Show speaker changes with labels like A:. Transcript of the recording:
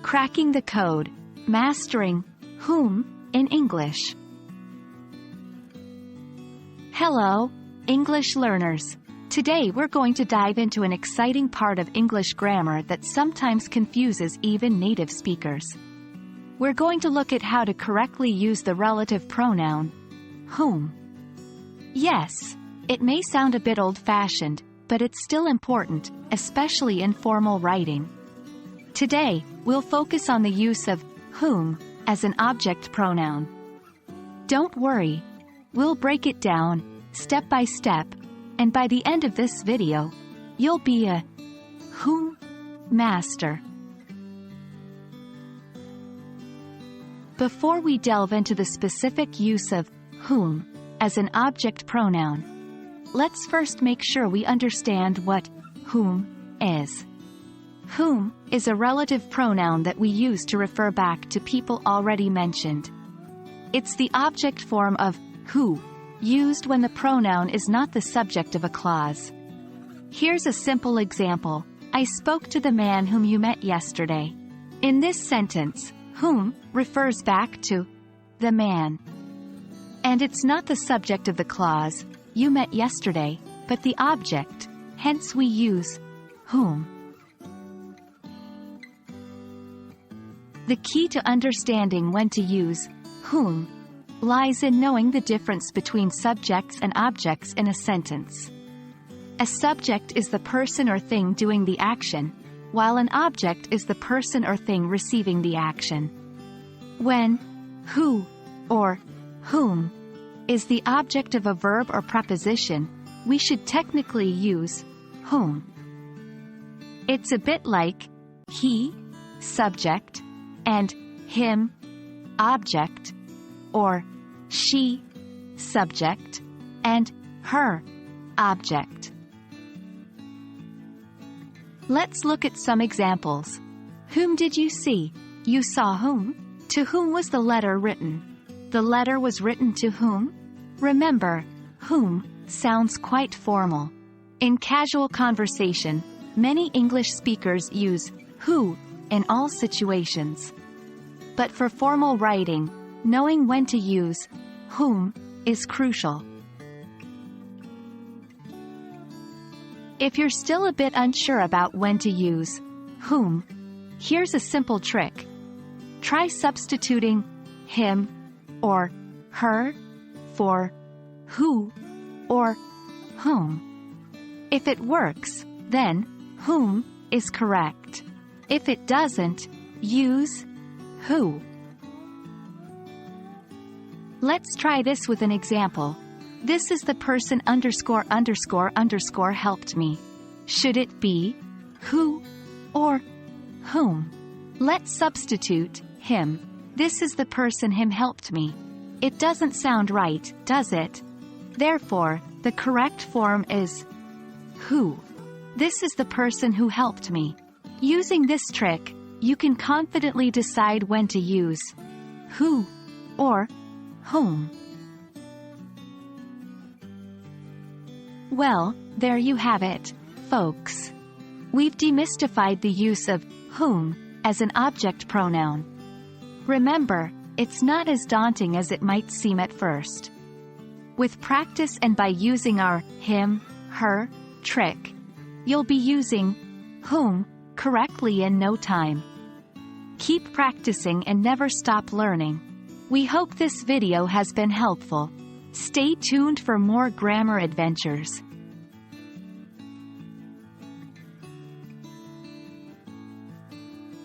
A: Cracking the code, mastering whom in English. Hello, English learners. Today we're going to dive into an exciting part of English grammar that sometimes confuses even native speakers. We're going to look at how to correctly use the relative pronoun, whom. Yes, it may sound a bit old-fashioned, but it's still important, especially in formal writing. Today, we'll focus on the use of whom as an object pronoun. Don't worry, we'll break it down, step by step, and by the end of this video, you'll be a whom master. Before we delve into the specific use of whom as an object pronoun, let's first make sure we understand what whom is. Whom is a relative pronoun that we use to refer back to people already mentioned. It's the object form of who, used when the pronoun is not the subject of a clause. Here's a simple example. I spoke to the man whom you met yesterday. In this sentence, whom refers back to the man. And it's not the subject of the clause, you met yesterday, but the object, hence we use whom. The key to understanding when to use whom lies in knowing the difference between subjects and objects in a sentence. A subject is the person or thing doing the action, while an object is the person or thing receiving the action. When who or whom is the object of a verb or preposition, we should technically use whom. It's a bit like he, subject, and him, object, or she, subject, and her, object. Let's look at some examples. Whom did you see? You saw whom? To whom was the letter written? The letter was written to whom? Remember, whom sounds quite formal. In casual conversation, many English speakers use who in all situations. But for formal writing, knowing when to use whom is crucial. If you're still a bit unsure about when to use whom, here's a simple trick. Try substituting him or her for who or whom. If it works, then whom is correct. If it doesn't, use who. Let's try this with an example. This is the person underscore underscore underscore helped me. Should it be who or whom? Let's substitute him. This is the person him helped me. It doesn't sound right, does it? Therefore, the correct form is who. This is the person who helped me. Using this trick, you can confidently decide when to use who or whom. Well, there you have it, folks. We've demystified the use of whom as an object pronoun. Remember, it's not as daunting as it might seem at first. With practice and by using our him, her trick, you'll be using whom correctly in no time. Keep practicing and never stop learning. We hope this video has been helpful. Stay tuned for more grammar adventures.